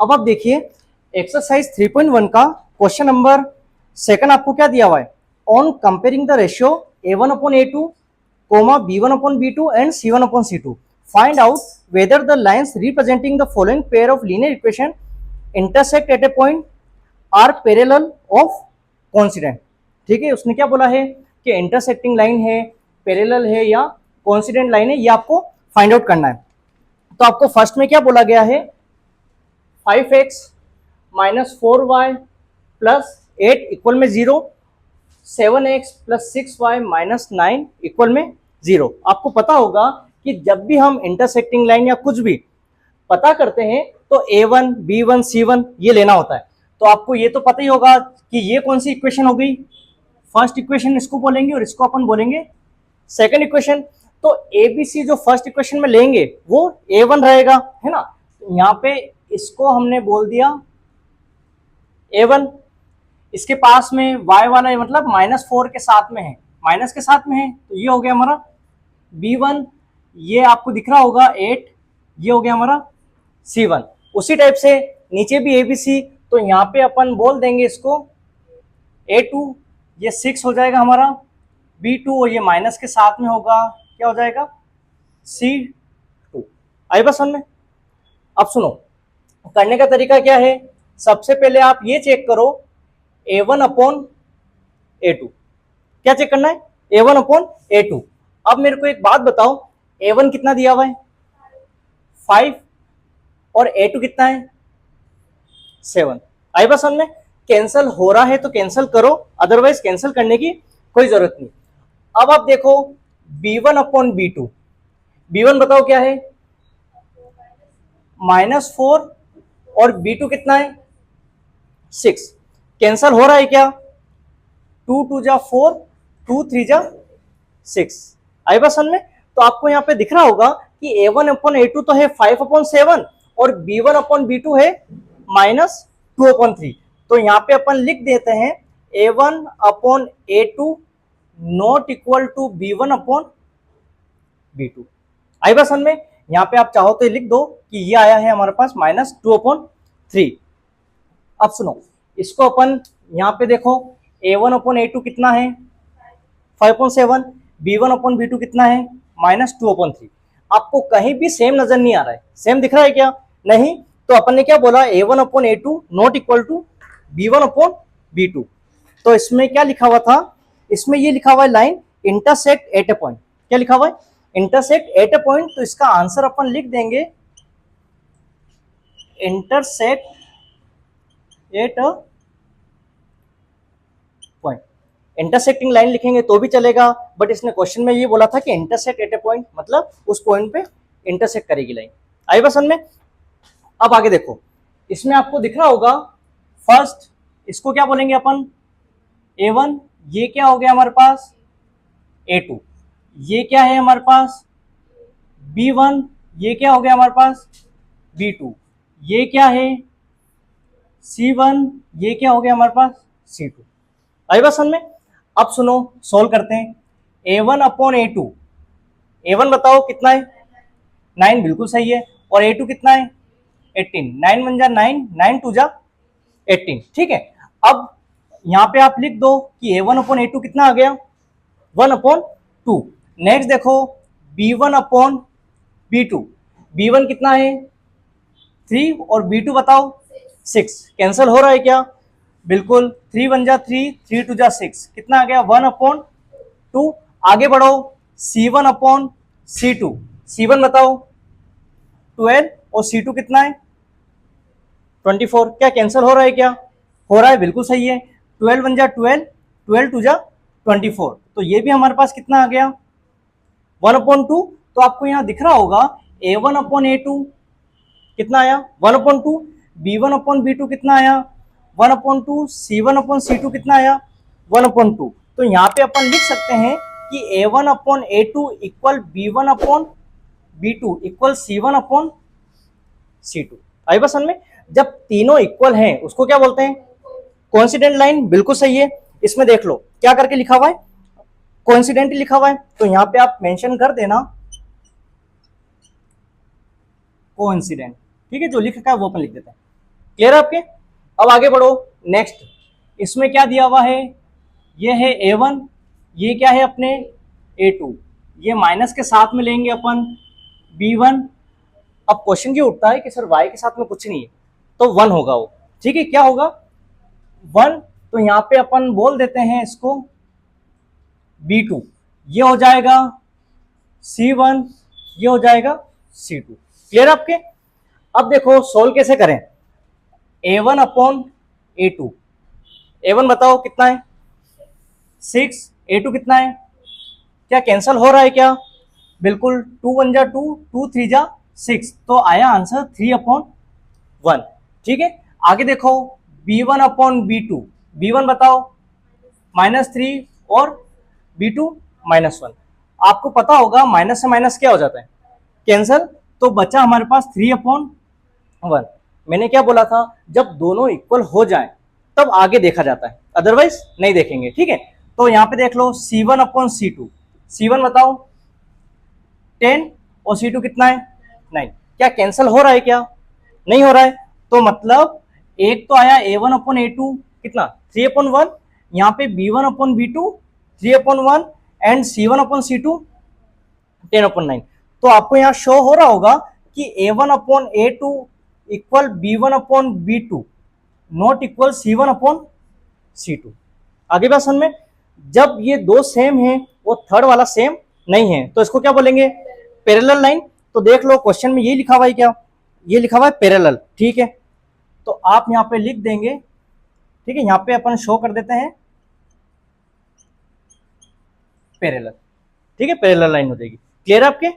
अब आप देखिए एक्सरसाइज 3.1 का क्वेश्चन नंबर सेकंड आपको क्या दिया हुआ है, on comparing the ratio a1 upon a2, b1 upon b2 and c1 upon c2, find out whether the lines representing the following pair of linear equation intersect at a point are parallel of coincident। ठीक है, उसने क्या बोला है कि intersecting line है, parallel है या कोइंसिडेंट लाइन है, ये आपको फाइंड आउट करना है। तो आपको फर्स्ट में क्या बोला गया है, 5x minus 4y plus 8 equal में 0, 7x plus 6y minus 9 equal में 0। आपको पता होगा कि जब भी हम इंटरसेक्टिंग लाइन या कुछ भी पता करते हैं तो a1 b1 c1 ये लेना होता है। तो आपको ये तो पता ही होगा कि ये कौन सी इक्वेशन हो गई, फर्स्ट इक्वेशन इसको बोलेंगे और इसको अपन बोलेंगे सेकंड इक्वेशन। तो ए बी सी जो फर्स्ट इक्वेशन में लेंगे वो a1 रहेगा, है ना। यहाँ पे इसको हमने बोल दिया a1, इसके पास में y वाला मतलब -4 के साथ में है, माइनस के साथ में है, तो ये हो गया हमारा b1, ये आपको दिख रहा होगा 8, ये हो गया हमारा c1। उसी टाइप से नीचे भी ए बी सी, तो यहाँ पे अपन बोल देंगे इसको a2, ये 6 हो जाएगा हमारा, b2 और ये माइनस के साथ में होगा, क्या हो जाएगा c2। आई बस समझ में। अब सुनो करने का तरीका क्या है, सबसे पहले आप ये चेक करो a1 अपॉन a2, क्या चेक करना है, a1 अपॉन a2। अब मेरे को एक बात बताओ, a1 कितना दिया हुआ है 5 और a2 कितना है 7। आई बस समझ में। कैंसिल हो रहा है तो कैंसिल करो, अदरवाइज कैंसिल करने की कोई जरूरत नहीं। अब आप देखो b1 अपॉन b2, b1 बताओ क्या है -4 और b2 कितना है 6। कैंसल हो रहा है क्या, 2 2 जा 4, 2 3 जा 6। आई बात समझ में। तो आपको यहाँ पे दिख रहा होगा कि a1 अपॉन a2 तो है 5 अपॉन 7 और b1 अपॉन b2 है -2 अपॉन 3। तो यहाँ पे अपन लिख देते हैं a1 upon a2 not equal to b1 upon b2। आई बात समझ में। यहाँ पे आप चाहो तो लिख दो कि ये आया है हमारे पास -2 अपॉन 3। अब सुनो इसको अपन यहाँ पे देखो a1 अपॉन a2 कितना है 5.7, b1 अपॉन b2 कितना है -2 अपॉन 3। आपको कहीं भी सेम नजर नहीं आ रहा है, सेम दिख रहा है क्या, नहीं। तो अपन ने क्या बोला a1 upon a2 not equal to b1 upon b2। तो इसमें क्या लिखा हुआ था, इसमें ये लिखा हुआ है line intersect at A point, क्या लिखा हुआ है इंटरसेक्ट एट ए पॉइंट। तो इसका आंसर अपन लिख देंगे intersect at a point. Intersecting line लिखेंगे तो भी चलेगा, बट इसने क्वेश्चन में ये बोला था कि इंटरसेक्ट एट ए पॉइंट, मतलब उस पॉइंट पे इंटरसेक्ट करेगी लाइन। आई बस समझ में। अब आगे देखो, इसमें आपको दिख रहा होगा फर्स्ट इसको क्या बोलेंगे अपन a1, ये क्या हो गया हमारे पास a2, ये क्या है हमारे पास b1, ये क्या हो गया हमारे पास b2, ये क्या है c1, ये क्या हो गया हमारे पास c2। आई बात समझ में। अब सुनो सोल्व करते हैं a1 अपॉन a2, a1 बताओ कितना है 9, बिल्कुल सही है, और a2 कितना है 18, 9 1 जा 9, 9 2 जा 18, ठीक है। अब यहाँ पे आप लिख दो कि a1 अपॉन a2 कितना आ गया 1 अपॉन 2। नेक्स्ट देखो b1 अपॉन b2, b1 कितना है 3 और b2 बताओ 6। कैंसिल हो रहा है क्या, बिल्कुल, 3 1 जा 3, 3 2 जा 6, कितना आ गया 1 अपॉन 2। आगे बढ़ो c1 अपॉन c2, c1 बताओ 12 और c2 कितना है 24। क्या कैंसिल हो रहा है क्या, हो रहा है, बिल्कुल सही है, 12 1 जा 12, 12 2 जा 24। तो ये भी हमारे पास कितना आ गया 1 अपॉन 2। तो आपको यहाँ दिख रहा होगा a1 अपॉन a2 कितना आया 1 अपॉन 2, b1 अपॉन b2 कितना आया 1 अपॉन 2, c1 अपॉन c2 कितना आया 1 अपॉन 2। तो यहाँ पे अपन लिख सकते हैं कि a1 upon a2 equal b1 upon b2 equal c1 upon c2। आई बस समझ में। जब तीनों इक्वल हैं उसको क्या बोलते हैं कोइंसिडेंट लाइन, बिल्कुल सही है। इसमें देख लो क्या करके लिखा हुआ है कोइंसिडेंट लिखा हुआ है, तो यहाँ पे आप मेंशन कर देना कोइंसिडेंट, ठीक है, जो लिखा है वो अपन लिख देते हैं। क्लियर है आपके? अब आगे बढ़ो। नेक्स्ट इसमें क्या दिया हुआ है, ये है A1, ये क्या है अपने A2, ये माइनस के साथ में लेंगे अपन B1। अब क्वेश्चन ये उठता है कि सर y के साथ में कुछ नहीं है तो 1 होगा वो, ठीक है, क्या होगा 1। तो यहां पे अपन बोल देते हैं इसको B2, ये हो जाएगा C1, ये हो जाएगा C2। क्लियर आपके? अब देखो सोल्व कैसे करें। A1 अपॉन A2, A1 बताओ कितना है 6, A2 कितना है, क्या कैंसल हो रहा है क्या, बिल्कुल 2 1 जा 2, 2 3 जा 6, तो आया आंसर 3 अपॉन 1। ठीक है, आगे देखो B1 अपॉन B2, B1 बताओ -3 और B2 -1। आपको पता होगा माइनस से माइनस क्या हो जाता है, कैंसल, तो बचा हमारे पास 3 अपॉन 1। मैंने क्या बोला था, जब दोनों इक्वल हो जाए तब आगे देखा जाता है, अदरवाइज नहीं देखेंगे। ठीक है, तो यहां पे देख लो C1 अपॉन C2, C1 बताओ 10 और C2 कितना है 9, क्या कैंसल हो रहा है क्या, नहीं हो रहा है, तो मतलब एक तो आया A1 अपॉन A2 कितना 3 अपॉन 1, यहाँ पे B1 upon B2 3 upon 1 and C1 upon C2 10 upon 9। तो आपको यहाँ शो हो रहा होगा कि A1 upon A2 equal B1 upon B2 not equal C1 upon C2। आगे बात समझ में, जब ये दो सेम है वो थर्ड वाला सेम नहीं है तो इसको क्या बोलेंगे, पैरेलल लाइन। तो देख लो क्वेश्चन में ये लिखा हुआ है क्या, ये लिखा हुआ है पैरेलल। ठीक है, तो आप यहां पे लिख देंगे, ठीक है, यहां पे अपन शो कर देते हैं पैरेलल। ठीक है, पैरेलल लाइन हो जाएगी। क्लियर है आपके?